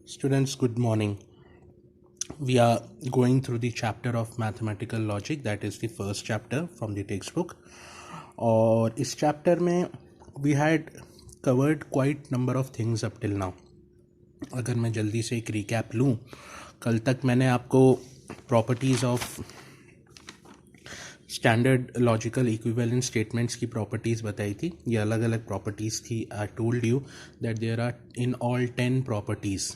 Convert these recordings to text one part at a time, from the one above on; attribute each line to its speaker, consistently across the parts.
Speaker 1: Students, good morning. We are going through the chapter of mathematical logic, that is the first chapter from the textbook. और इस chapter में we had covered quite number of things up till now. अगर मैं जल्दी से एक recap लूँ, कल तक मैंने आपको properties of standard logical equivalent statements की प्रॉपर्टीज़ बताई थी. ये अलग अलग प्रॉपर्टीज़ थी. I told you that there are in all 10 properties.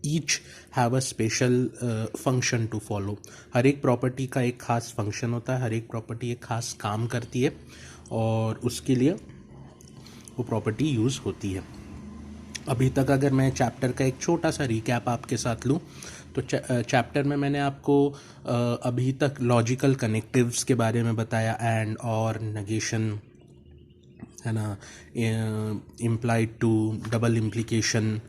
Speaker 1: Each have a special function to follow. हर एक प्रॉपर्टी का एक खास फंक्शन होता है, हर एक प्रॉपर्टी एक खास काम करती है और उसके लिए वो प्रॉपर्टी यूज़ होती है. अभी तक अगर मैं चैप्टर का एक छोटा सा रिकैप आपके साथ लूँ तो चैप्टर में मैंने आपको अभी तक लॉजिकल कनेक्टिव्स के बारे में बताया. एंड और नेगेशन है ना, implied to, double implication,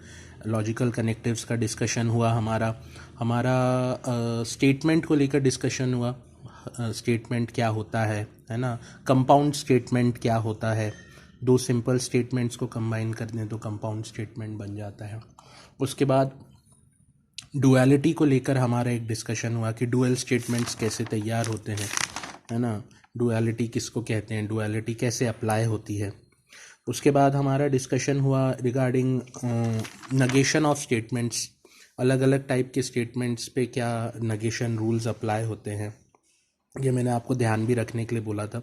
Speaker 1: logical connectives का डिस्कशन हुआ. हमारा स्टेटमेंट को लेकर डिस्कशन हुआ. स्टेटमेंट क्या होता है ना, कंपाउंड स्टेटमेंट क्या होता है. दो सिंपल स्टेटमेंट्स को कंबाइन कर दें तो कंपाउंड स्टेटमेंट बन जाता है. उसके बाद डुअलिटी को लेकर हमारा एक डिस्कशन हुआ कि डुअल स्टेटमेंट्स कैसे तैयार होते हैं, है ना. डुअलिटी किसको कहते हैं, डुअलिटी कैसे अप्लाई होती है. उसके बाद हमारा डिस्कशन हुआ रिगार्डिंग नेगेशन ऑफ स्टेटमेंट्स. अलग अलग टाइप के स्टेटमेंट्स पे क्या नेगेशन रूल्स अप्लाई होते हैं, ये मैंने आपको ध्यान भी रखने के लिए बोला था.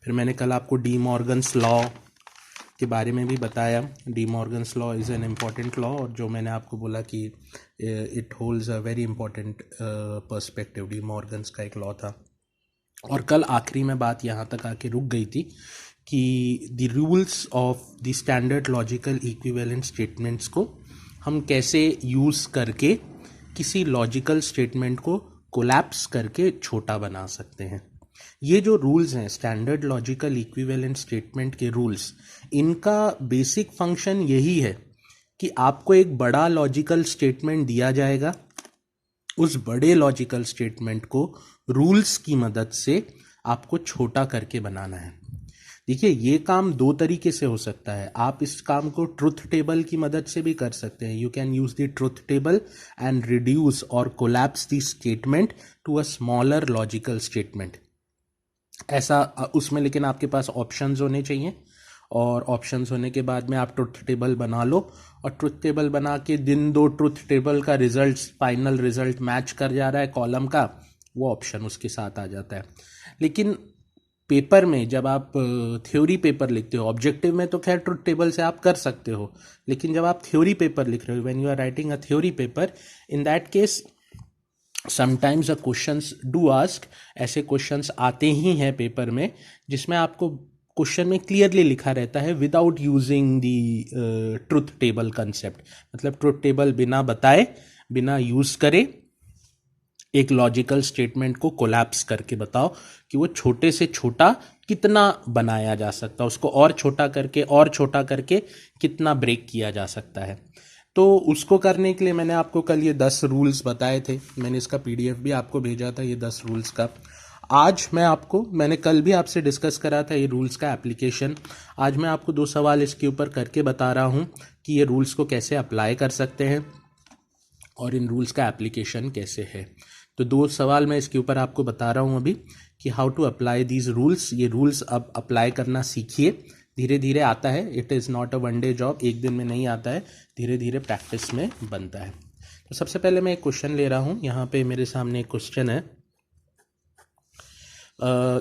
Speaker 1: फिर मैंने कल आपको डी मॉर्गन्स लॉ के बारे में भी बताया. D Morgan's law is an important law, और जो मैंने आपको बोला कि it holds a very important perspective. D Morgan's का एक लॉ था. और कल आखिरी में बात यहाँ तक आके रुक गई थी कि the rules of the standard logical equivalent statements को हम कैसे यूज़ करके किसी लॉजिकल स्टेटमेंट को कोलैप्स करके छोटा बना सकते हैं. ये जो रूल्स हैं स्टैंडर्ड लॉजिकल इक्विवेलेंट स्टेटमेंट के रूल्स, इनका बेसिक फंक्शन यही है कि आपको एक बड़ा लॉजिकल स्टेटमेंट दिया जाएगा, उस बड़े लॉजिकल स्टेटमेंट को रूल्स की मदद से आपको छोटा करके बनाना है. देखिए, ये काम दो तरीके से हो सकता है. आप इस काम को ट्रुथ टेबल की मदद से भी कर सकते हैं. You can use the truth table and reduce और collapse the statement to a smaller logical statement. ऐसा उसमें लेकिन आपके पास ऑप्शंस होने चाहिए, और ऑप्शंस होने के बाद में आप ट्रुथ टेबल बना लो, और ट्रुथ टेबल बना के दो ट्रुथ टेबल का रिजल्ट, फाइनल रिजल्ट मैच कर जा रहा है कॉलम का, वो ऑप्शन उसके साथ आ जाता है. लेकिन पेपर में जब आप थ्योरी पेपर लिखते हो, ऑब्जेक्टिव में तो खैर ट्रुथ टेबल से आप कर सकते हो, लेकिन जब आप थ्योरी पेपर लिख रहे हो, when you are writing a theory paper, in that case sometimes a questions do ask, ऐसे क्वेश्चंस आते ही हैं पेपर में जिसमें आपको क्वेश्चन में क्लियरली लिखा रहता है without using the truth table concept. मतलब ट्रुथ टेबल बिना बताए, बिना यूज करे एक लॉजिकल स्टेटमेंट को कोलैप्स करके बताओ कि वो छोटे से छोटा कितना बनाया जा सकता है, उसको और छोटा करके कितना ब्रेक किया जा सकता है. तो उसको करने के लिए मैंने आपको कल ये 10 रूल्स बताए थे. मैंने इसका पीडीएफ भी आपको भेजा था, ये 10 रूल्स का. आज मैंने कल भी आपसे डिस्कस करा था ये रूल्स का एप्लीकेशन. आज मैं आपको 2 सवाल इसके ऊपर करके बता रहा हूँ कि ये रूल्स को कैसे अप्लाई कर सकते हैं और इन रूल्स का एप्लीकेशन कैसे है. तो 2 सवाल मैं इसके ऊपर आपको बता रहा हूँ अभी कि how to apply these rules. ये रूल्स अब अप्लाई करना सीखिए. धीरे धीरे आता है. It is not a one day job, एक दिन में नहीं आता है, धीरे धीरे प्रैक्टिस में बनता है. तो सबसे पहले मैं एक क्वेश्चन ले रहा हूँ. यहाँ पे मेरे सामने एक क्वेश्चन है.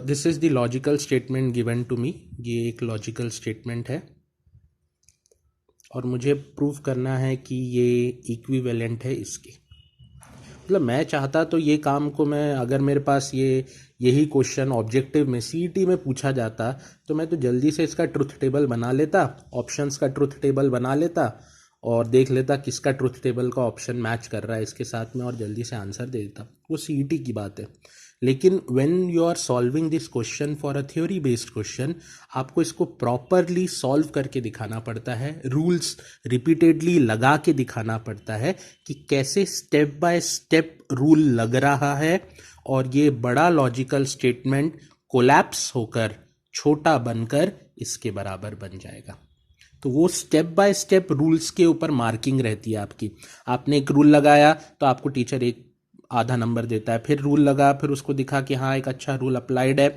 Speaker 1: This is the logical statement given to me. ये एक लॉजिकल स्टेटमेंट है और मुझे प्रूव करना है कि ये इक्विवेलेंट है इसके. मतलब मैं चाहता तो ये काम को मैं, अगर मेरे पास यही क्वेश्चन ऑब्जेक्टिव में सीईटी में पूछा जाता तो मैं तो जल्दी से इसका ट्रुथ टेबल बना लेता, ऑप्शंस का ट्रुथ टेबल बना लेता और देख लेता किसका ट्रुथ टेबल का ऑप्शन मैच कर रहा है इसके साथ में, और जल्दी से आंसर दे देता. वो सीईटी की बात है. लेकिन when you are solving this question for a theory based question, आपको इसको प्रॉपरली सॉल्व करके दिखाना पड़ता है, रूल्स रिपीटेडली लगा के दिखाना पड़ता है कि कैसे स्टेप बाय स्टेप रूल लग रहा है और ये बड़ा लॉजिकल स्टेटमेंट कोलैप्स होकर छोटा बनकर इसके बराबर बन जाएगा. तो वो स्टेप बाय स्टेप रूल्स के ऊपर मार्किंग रहती है आपकी। आपने एक रूल लगाया तो आपको टीचर एक आधा नंबर देता है, फिर रूल लगा, फिर उसको दिखा कि हाँ एक अच्छा रूल अप्लाइड है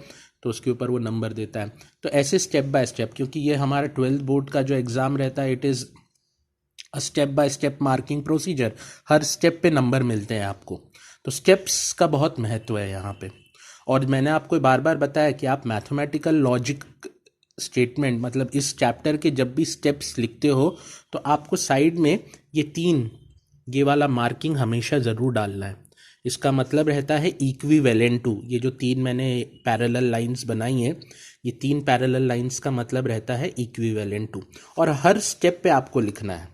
Speaker 1: तो उसके ऊपर वो नंबर देता है। तो ऐसे स्टेप बाय स्टेप, क्योंकि ये हमारा 12th बोर्ड का जो एग्ज़ाम रहता है it is a step by step marking procedure, her step पे नंबर मिलते हैं आपको। तो स्टेप्स का बहुत महत्व है यहाँ पे। और मैंने आपको बार बार बताया कि आप मैथमेटिकल लॉजिक स्टेटमेंट, मतलब इस चैप्टर के जब भी स्टेप्स लिखते हो तो आपको साइड में ये वाला मार्किंग हमेशा ज़रूर डालना है। इसका मतलब रहता है इक्विवेलेंट टू। ये जो 3 मैंने पैरेलल लाइंस बनाई हैं, ये 3 पैरेलल लाइंस का मतलब रहता है इक्विवेलेंट टू। और हर स्टेप पे आपको लिखना है,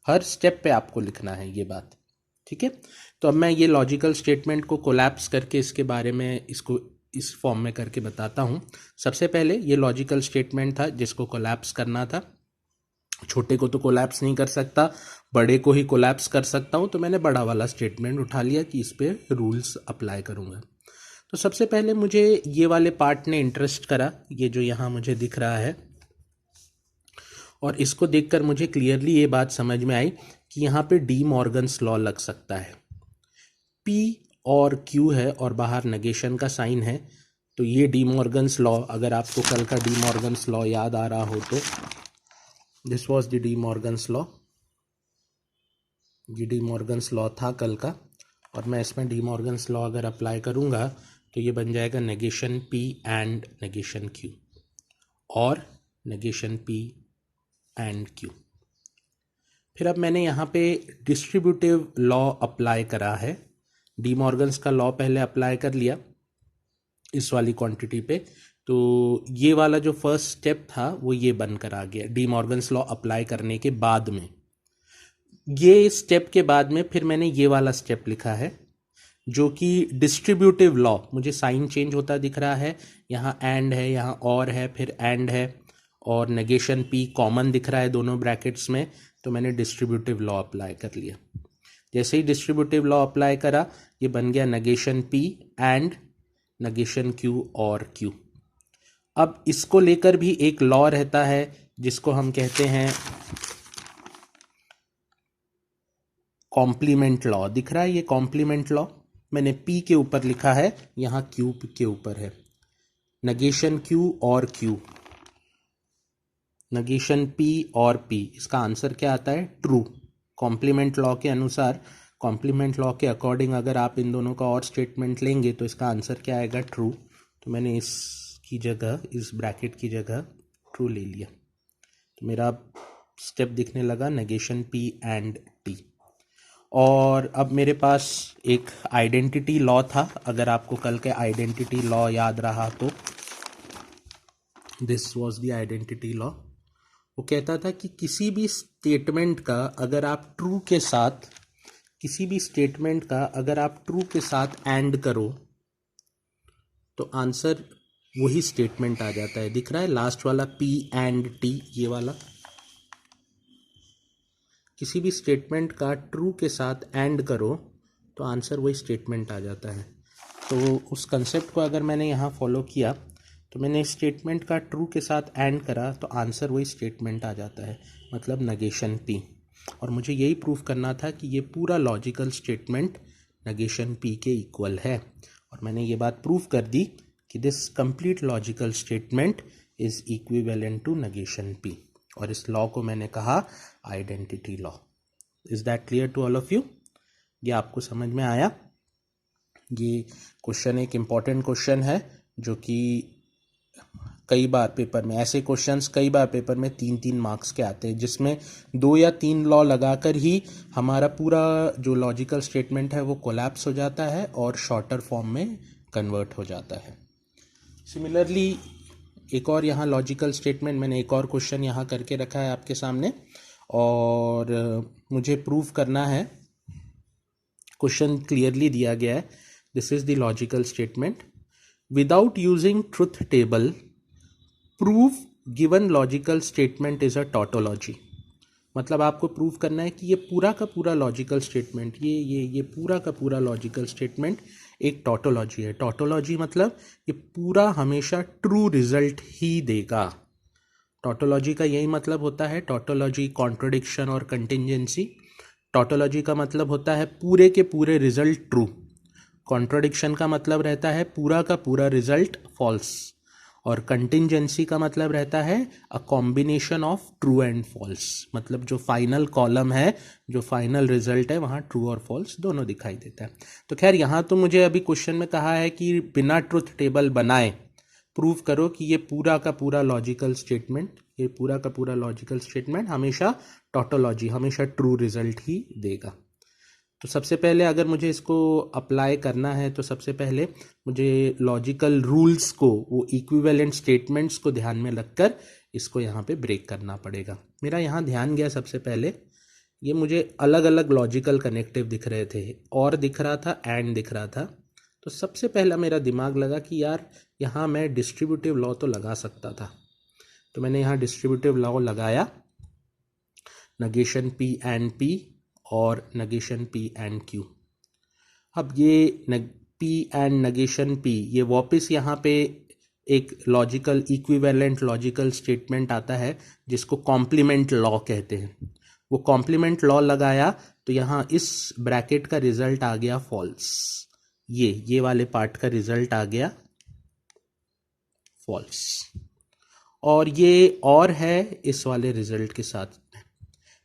Speaker 1: हर स्टेप पे आपको लिखना है ये बात, ठीक है। तो अब मैं ये लॉजिकल स्टेटमेंट को कोलैप्स करके इसके बारे में इसको इस फॉर्म में करके बताता हूँ। सबसे पहले ये लॉजिकल स्टेटमेंट था जिसको कोलैप्स करना था। छोटे को तो कोलैप्स नहीं कर सकता, बड़े को ही कोलैप्स कर सकता हूँ, तो मैंने बड़ा वाला स्टेटमेंट उठा लिया कि इस पे रूल्स अप्लाई करूँगा। तो सबसे पहले मुझे ये वाले पार्ट ने इंटरेस्ट करा, ये जो यहाँ मुझे दिख रहा है, और इसको देखकर मुझे क्लियरली ये बात समझ में आई कि यहाँ पे डी मॉर्गन्स लॉ लग सकता है। P और Q है और बाहर नेगेशन का साइन है, तो ये डी मॉर्गन्स लॉ, अगर आपको कल का डी मॉर्गन्स लॉ याद आ रहा हो तो this was the D Morgan's law. ये डी मॉर्गन्स लॉ था कल का, और मैं इसमें डी मॉर्गन्स लॉ अगर अप्लाई करूँगा तो ये बन जाएगा negation P and negation Q, और नेगेशन P एंड Q। फिर अब मैंने यहाँ पे डिस्ट्रीब्यूटिव लॉ अप्लाई करा है। डी मॉर्गन्स का लॉ पहले अप्लाई कर लिया इस वाली क्वांटिटी पे, तो ये वाला जो फर्स्ट स्टेप था वो ये बनकर आ गया डी मॉर्गन्स लॉ अप्लाई करने के बाद में। ये स्टेप के बाद में फिर मैंने ये वाला स्टेप लिखा है जो कि डिस्ट्रीब्यूटिव लॉ। मुझे साइन चेंज होता दिख रहा है, यहाँ एंड है, यहाँ और है, फिर एंड है, और नेगेशन P कॉमन दिख रहा है दोनों ब्रैकेट्स में, तो मैंने डिस्ट्रीब्यूटिव लॉ अप्लाई कर लिया। जैसे ही डिस्ट्रीब्यूटिव लॉ अप्लाई करा, ये बन गया negation P and negation Q और Q। अब इसको लेकर भी एक लॉ रहता है जिसको हम कहते हैं कॉम्प्लीमेंट लॉ। दिख रहा है ये कॉम्प्लीमेंट लॉ, मैंने P के ऊपर लिखा है, यहाँ Q के ऊपर है। नेगेशन Q और Q, नेगेशन P और P, इसका आंसर क्या आता है? ट्रू। कॉम्प्लीमेंट लॉ के अनुसार, कॉम्प्लीमेंट लॉ के अकॉर्डिंग अगर आप इन दोनों का और स्टेटमेंट लेंगे तो इसका आंसर क्या आएगा? ट्रू। तो मैंने इसकी जगह, इस ब्रैकेट की जगह ट्रू ले लिया, तो मेरा स्टेप दिखने लगा नेगेशन P एंड T। और अब मेरे पास एक आइडेंटिटी लॉ था, अगर आपको कल के आइडेंटिटी लॉ याद रहा तो this was the identity law. वो कहता था कि किसी भी स्टेटमेंट का अगर आप ट्रू के साथ, किसी भी स्टेटमेंट का अगर आप ट्रू के साथ एंड करो तो आंसर वही स्टेटमेंट आ जाता है। दिख रहा है लास्ट वाला P एंड T, ये वाला। किसी भी स्टेटमेंट का ट्रू के साथ एंड करो तो आंसर वही स्टेटमेंट आ जाता है। तो उस कंसेप्ट को अगर मैंने यहाँ फॉलो किया तो मैंने स्टेटमेंट का ट्रू के साथ एंड करा तो आंसर वही स्टेटमेंट आ जाता है, मतलब नेगेशन P। और मुझे यही प्रूफ करना था कि ये पूरा लॉजिकल स्टेटमेंट नेगेशन P के इक्वल है, और मैंने ये बात प्रूफ कर दी कि this complete logical statement is equivalent to negation P, और इस लॉ को मैंने कहा identity law. Is that clear to all of you? ये आपको समझ में आया? ये क्वेश्चन एक इम्पॉर्टेंट क्वेश्चन है जो कि कई बार पेपर में, ऐसे क्वेश्चंस कई बार पेपर में 3-3 मार्क्स के आते हैं, जिसमें 2 या 3 लॉ लगाकर ही हमारा पूरा जो लॉजिकल स्टेटमेंट है वो कोलैप्स हो जाता है और शॉर्टर फॉर्म में कन्वर्ट हो जाता है। सिमिलरली एक और यहाँ लॉजिकल स्टेटमेंट, मैंने एक और क्वेश्चन यहाँ करके रखा है आपके सामने, और मुझे प्रूव करना है। क्वेश्चन क्लियरली दिया गया है, this is the logical statement, without using truth table prove given logical statement is a tautology. मतलब आपको प्रूव करना है कि ये पूरा का पूरा लॉजिकल स्टेटमेंट, ये पूरा का पूरा लॉजिकल स्टेटमेंट एक टॉटोलॉजी है। टॉटोलॉजी मतलब ये पूरा हमेशा ट्रू रिजल्ट ही देगा, टॉटोलॉजी का यही मतलब होता है, टॉटोलॉजी कॉन्ट्रडिक्शन और कंटिंजेंसी। टॉटोलॉजी का मतलब होता है पूरे के पूरे रिजल्ट ट्रू, कॉन्ट्रडिक्शन का मतलब रहता है पूरा का पूरा रिजल्ट फॉल्स, और कंटिंजेंसी का मतलब रहता है a combination of true and false, मतलब जो फाइनल कॉलम है, जो फाइनल रिजल्ट है, वहाँ ट्रू और फॉल्स दोनों दिखाई देता है। तो खैर यहाँ तो मुझे अभी क्वेश्चन में कहा है कि बिना ट्रुथ टेबल बनाए प्रूव करो कि ये पूरा का पूरा लॉजिकल स्टेटमेंट, ये पूरा का पूरा लॉजिकल स्टेटमेंट हमेशा टॉटोलॉजी, हमेशा ट्रू रिजल्ट ही देगा। तो सबसे पहले अगर मुझे इसको अप्लाई करना है तो सबसे पहले मुझे लॉजिकल रूल्स को, वो इक्विवेलेंट स्टेटमेंट्स को ध्यान में रखकर इसको यहाँ पे ब्रेक करना पड़ेगा। मेरा यहाँ ध्यान गया सबसे पहले, ये मुझे अलग अलग लॉजिकल कनेक्टिव दिख रहे थे, और दिख रहा था, एंड दिख रहा था। तो सबसे पहला मेरा दिमाग लगा कि यार यहाँ मैं डिस्ट्रीब्यूटिव लॉ तो लगा सकता था। तो मैंने यहाँ डिस्ट्रीब्यूटिव लॉ लगाया, नगेशन P एंड P और नगेशन P एंड Q। अब ये P एंड नगेशन P, ये वापस यहाँ पे एक लॉजिकल इक्विवेलेंट लॉजिकल स्टेटमेंट आता है जिसको कॉम्प्लीमेंट लॉ कहते हैं। वो कॉम्प्लीमेंट लॉ लगाया तो यहाँ इस ब्रैकेट का रिजल्ट आ गया फॉल्स, ये वाले पार्ट का रिजल्ट आ गया फॉल्स, और ये और है इस वाले रिजल्ट के साथ।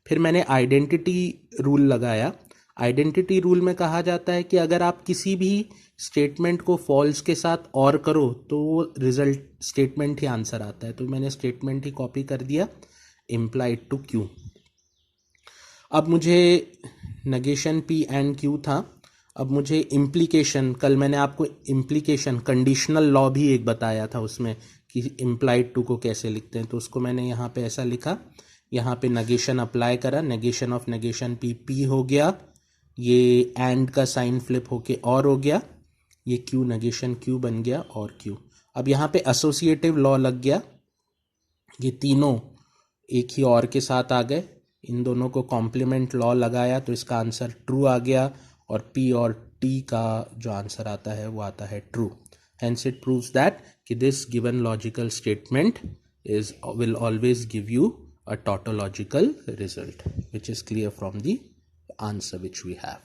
Speaker 1: फिर मैंने आइडेंटिटी रूल लगाया। आइडेंटिटी रूल में कहा जाता है कि अगर आप किसी भी स्टेटमेंट को फॉल्स के साथ और करो तो वो रिजल्ट स्टेटमेंट ही आंसर आता है। तो मैंने स्टेटमेंट ही कॉपी कर दिया, इम्प्लाइड टू Q। अब मुझे नगेशन P एंड Q था, अब मुझे इम्प्लीकेशन, कल मैंने आपको इम्प्लीकेशन कंडीशनल लॉ भी एक बताया था उसमें कि इम्प्लाइड टू को कैसे लिखते हैं, तो उसको मैंने यहाँ पे ऐसा लिखा, यहाँ पे नगेशन अप्लाई करा, नगेशन ऑफ नगेशन P हो गया, ये एंड का साइन फ्लिप होके और हो गया, ये Q नगेशन Q बन गया और Q। अब यहाँ पे एसोसिएटिव लॉ लग गया, ये तीनों एक ही और के साथ आ गए, इन दोनों को कॉम्प्लीमेंट लॉ लगाया तो इसका आंसर ट्रू आ गया, और P और T का जो आंसर आता है वो आता है true. Hence it proves that कि this given logical statement will always give you a tautological result, which is clear from the answer which we have.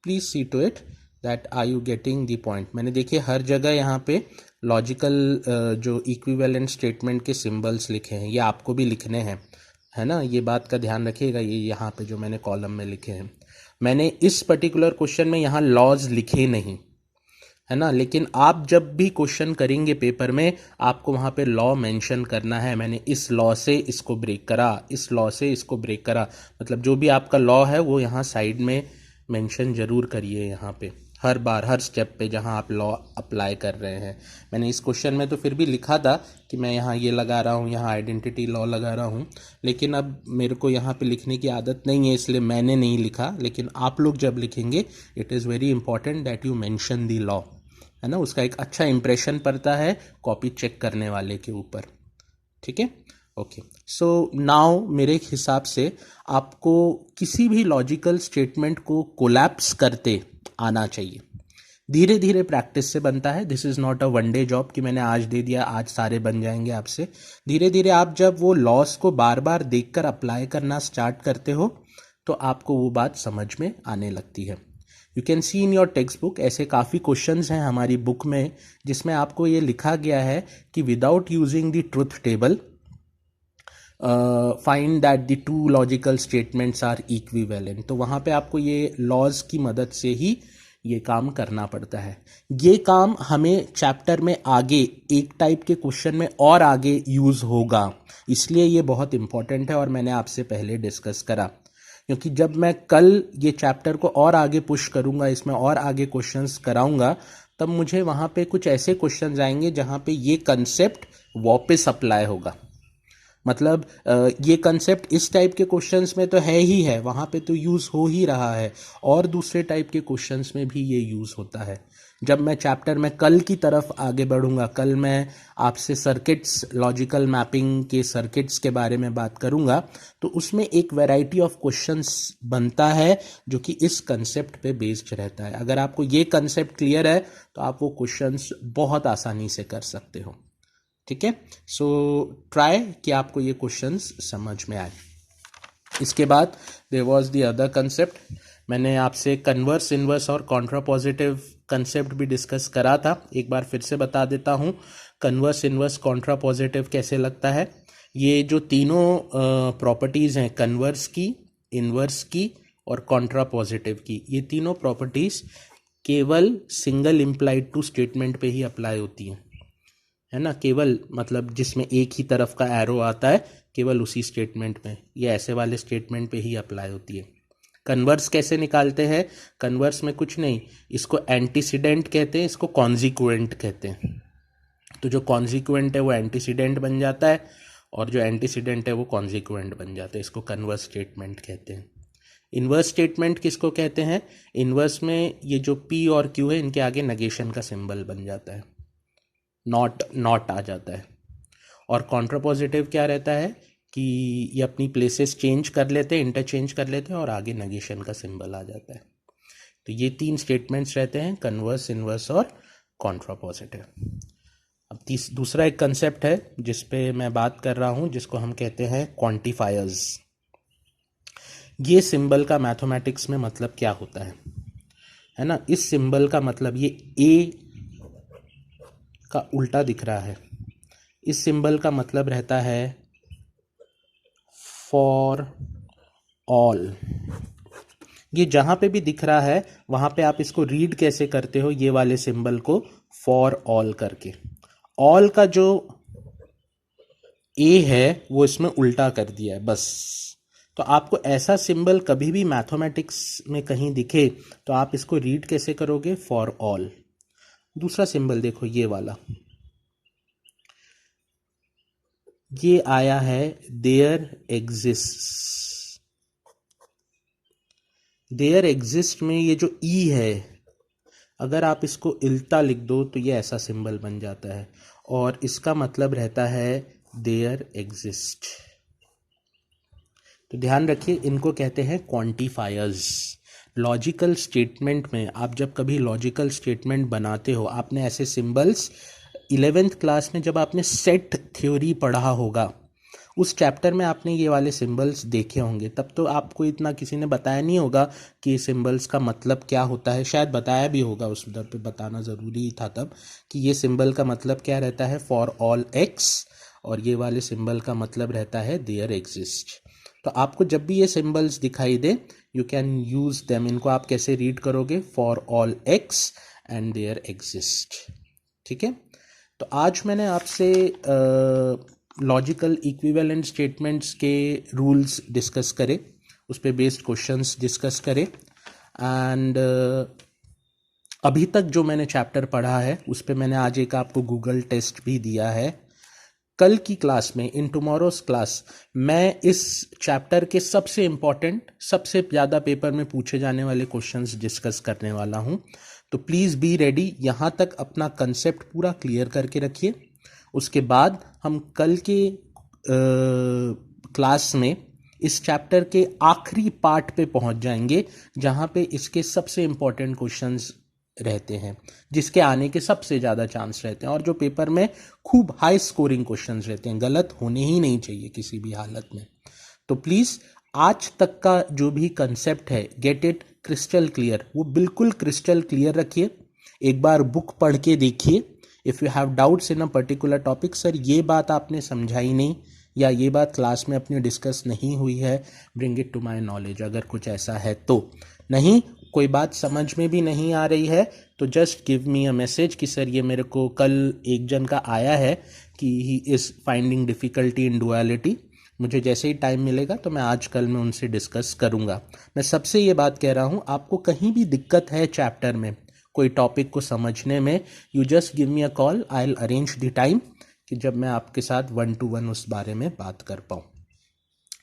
Speaker 1: Please see to it that are you getting the point. मैंने देखिए हर जगह यहाँ पे logical जो equivalent statement के symbols लिखे हैं, ये आपको भी लिखने हैं, है ना, ये बात का ध्यान रखिएगा। ये यहाँ पे जो मैंने कॉलम में लिखे हैं, मैंने इस पर्टिकुलर क्वेश्चन में यहाँ लॉज लिखे नहीं, है ना, लेकिन आप जब भी क्वेश्चन करेंगे पेपर में आपको वहाँ पे लॉ मेंशन करना है। मैंने इस लॉ से इसको ब्रेक करा, इस लॉ से इसको ब्रेक करा, मतलब जो भी आपका लॉ है वो यहाँ साइड में मेंशन जरूर करिए, यहाँ पे हर बार हर स्टेप पे जहाँ आप लॉ अप्लाई कर रहे हैं। मैंने इस क्वेश्चन में तो फिर भी लिखा था कि मैं यहाँ ये लगा रहा हूँ, यहाँ आइडेंटिटी लॉ लगा रहा हूँ, लेकिन अब मेरे को यहाँ पे लिखने की आदत नहीं है इसलिए मैंने नहीं लिखा। लेकिन आप लोग जब लिखेंगे it is very important that you mention the law, है ना, उसका एक अच्छा इंप्रेशन पड़ता है कॉपी चेक करने वाले के ऊपर। ठीक है, ओके। सो नाउ मेरे हिसाब से आपको किसी भी लॉजिकल स्टेटमेंट को कोलैप्स करते आना चाहिए। धीरे धीरे प्रैक्टिस से बनता है, this is not a one day job कि मैंने आज दे दिया आज सारे बन जाएंगे आपसे। धीरे धीरे आप जब वो लॉस को बार बार देखकर अप्लाई करना स्टार्ट करते हो तो आपको वो बात समझ में आने लगती है। You can see in your text book, ऐसे काफ़ी क्वेश्चंस हैं हमारी बुक में जिसमें आपको ये लिखा गया है कि without using the truth table find that the two logical statements are equivalent. तो वहाँ पे आपको ये लॉज की मदद से ही ये काम करना पड़ता है। ये काम हमें चैप्टर में आगे एक टाइप के क्वेश्चन में और आगे यूज़ होगा, इसलिए ये बहुत इंपॉर्टेंट है और मैंने आपसे पहले डिस्कस करा, क्योंकि जब मैं कल ये चैप्टर को और आगे पुश करूँगा, इसमें और आगे क्वेश्चंस कराऊँगा, तब मुझे वहाँ पे कुछ ऐसे क्वेश्चंस आएंगे जहाँ पे ये कंसेप्ट वापस अप्लाई होगा। मतलब ये कंसेप्ट इस टाइप के क्वेश्चंस में तो है ही है, वहाँ पे तो यूज़ हो ही रहा है, और दूसरे टाइप के क्वेश्चंस में भी ये यूज़ होता है। जब मैं चैप्टर में कल की तरफ आगे बढ़ूँगा, कल मैं आपसे सर्किट्स, लॉजिकल मैपिंग के सर्किट्स के बारे में बात करूँगा, तो उसमें एक वैरायटी ऑफ क्वेश्चंस बनता है जो कि इस कंसेप्ट पे बेस्ड रहता है। अगर आपको ये कंसेप्ट क्लियर है तो आप वो क्वेश्चंस बहुत आसानी से कर सकते हो। ठीक है, सो ट्राई कि आपको ये क्वेश्चंस समझ में आए। इसके बाद there was the other concept, मैंने आपसे कन्वर्स इन्वर्स और कॉन्ट्रा पॉजिटिव कंसेप्ट भी डिस्कस करा था, एक बार फिर से बता देता हूँ। कन्वर्स इन्वर्स कॉन्ट्रा पॉजिटिव कैसे लगता है, ये जो तीनों प्रॉपर्टीज़ हैं, कन्वर्स की, इन्वर्स की और कॉन्ट्रा पॉजिटिव की, ये तीनों प्रॉपर्टीज़ केवल सिंगल इम्प्लाइड टू स्टेटमेंट पे ही अप्लाई होती हैं, है ना, केवल मतलब जिसमें एक ही तरफ का एरो आता है केवल उसी स्टेटमेंट में, ये ऐसे वाले स्टेटमेंट पे ही अप्लाई होती है। कन्वर्स कैसे निकालते हैं, कन्वर्स में कुछ नहीं, इसको एंटीसीडेंट कहते हैं, इसको कॉन्जिक्वेंट कहते हैं। तो जो कॉन्जिक्वेंट है वो एंटीसीडेंट बन जाता है और जो एंटीसीडेंट है वो कॉन्जिक्वेंट बन जाता है, इसको कन्वर्स स्टेटमेंट कहते हैं। इन्वर्स स्टेटमेंट किसको कहते हैं, इन्वर्स में ये जो P और Q है इनके आगे नेगेशन का सिंबल बन जाता है, नॉट आ जाता है। और कॉन्ट्रापॉजिटिव क्या रहता है कि ये अपनी प्लेसेस चेंज कर लेते हैं, इंटरचेंज कर लेते हैं और आगे नेगेशन का सिंबल आ जाता है। तो ये तीन स्टेटमेंट्स रहते हैं, कन्वर्स, इन्वर्स और कॉन्ट्रापॉजिटिव। अब दूसरा एक कंसेप्ट है जिस पे मैं बात कर रहा हूँ, जिसको हम कहते हैं क्वांटिफायर्स। ये सिंबल का मैथमेटिक्स में मतलब क्या होता है ना, इस सिंबल का मतलब, ये ए का उल्टा दिख रहा है, इस सिंबल का मतलब रहता है फॉर ऑल। ये जहां पे भी दिख रहा है वहां पे आप इसको रीड कैसे करते हो, ये वाले सिंबल को फॉर ऑल करके। ऑल का जो ए है वो इसमें उल्टा कर दिया है बस। तो आपको ऐसा सिंबल कभी भी मैथमेटिक्स में कहीं दिखे तो आप इसको रीड कैसे करोगे, फॉर ऑल। दूसरा सिंबल देखो, ये वाला, ये आया है देयर एग्जिस्ट। देयर एग्जिस्ट में ये जो ई है, अगर आप इसको इल्टा लिख दो तो ये ऐसा सिंबल बन जाता है और इसका मतलब रहता है देयर एग्जिस्ट। तो ध्यान रखिए, इनको कहते हैं क्वांटिफायर्स। लॉजिकल स्टेटमेंट में आप जब कभी लॉजिकल स्टेटमेंट बनाते हो, आपने ऐसे सिंबल्स 11th क्लास में जब आपने सेट थ्योरी पढ़ा होगा, उस चैप्टर में आपने ये वाले सिंबल्स देखे होंगे। तब तो आपको इतना किसी ने बताया नहीं होगा कि सिंबल्स का मतलब क्या होता है, शायद बताया भी होगा, उस उधर पे बताना ज़रूरी ही था तब, कि ये सिंबल का मतलब क्या रहता है, फॉर ऑल एक्स, और ये वाले सिंबल का मतलब रहता है देयर एग्जिस्ट। तो आपको जब भी ये सिंबल्स दिखाई दे, यू कैन यूज देम। इनको आप कैसे रीड करोगे, for all x and there exist. ठीक है, तो आज मैंने आपसे लॉजिकल इक्विवेलेंट स्टेटमेंट्स के रूल्स डिस्कस करे, उस पर बेस्ड क्वेश्चंस डिस्कस करे, एंड अभी तक जो मैंने चैप्टर पढ़ा है उस पर मैंने आज एक आपको गूगल टेस्ट भी दिया है। कल की क्लास में, इन टुमारोज क्लास, मैं इस चैप्टर के सबसे इम्पॉर्टेंट, सबसे ज़्यादा पेपर में पूछे जाने वाले क्वेश्चंस डिस्कस करने वाला हूँ। तो प्लीज़ बी रेडी, यहाँ तक अपना कंसेप्ट पूरा क्लियर करके रखिए। उसके बाद हम कल के क्लास में इस चैप्टर के आखिरी पार्ट पे पहुँच जाएंगे, जहाँ पे इसके सबसे इम्पॉर्टेंट क्वेश्चंस रहते हैं, जिसके आने के सबसे ज़्यादा चांस रहते हैं और जो पेपर में खूब हाई स्कोरिंग क्वेश्चंस रहते हैं, गलत होने ही नहीं चाहिए किसी भी हालत में। तो प्लीज़ आज तक का जो भी कंसेप्ट है, गेट इट क्रिस्टल क्लियर, वो बिल्कुल क्रिस्टल क्लियर रखिए। एक बार बुक पढ़ के देखिए। If you have doubts in a particular topic, sir ये बात आपने समझाई नहीं या ये बात क्लास में अपनी डिस्कस नहीं हुई है, bring it to my knowledge. अगर कुछ ऐसा है तो, नहीं कोई बात समझ में भी नहीं आ रही है तो just give me a message कि सर ये मेरे को कल एक जन का आया है कि he is finding difficulty in duality. मुझे जैसे ही टाइम मिलेगा तो मैं आज कल में उनसे डिस्कस करूँगा। मैं सबसे ये बात कह रहा हूँ, आपको कहीं भी दिक्कत है चैप्टर में, कोई टॉपिक को समझने में, you just give me a call, I will arrange the time कि जब मैं आपके साथ 1-to-1 उस बारे में बात कर पाऊँ।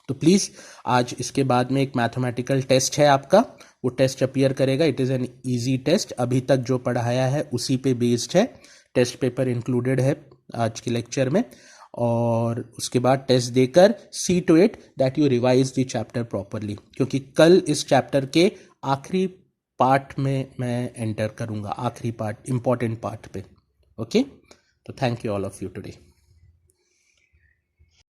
Speaker 1: तो प्लीज़ आज इसके बाद में एक मैथमेटिकल टेस्ट है आपका, वो टेस्ट अपीयर करेगा। It is an easy test, अभी तक जो पढ़ाया है उसी पे बेस्ड है। टेस्ट पेपर इंक्लूडेड है आज के लेक्चर में, और उसके बाद टेस्ट देकर see to it that you revise the chapter properly, क्योंकि कल इस चैप्टर के आखिरी पार्ट में मैं एंटर करूंगा, आखिरी पार्ट, इंपॉर्टेंट पार्ट पे। ओके, तो thank you all of you today.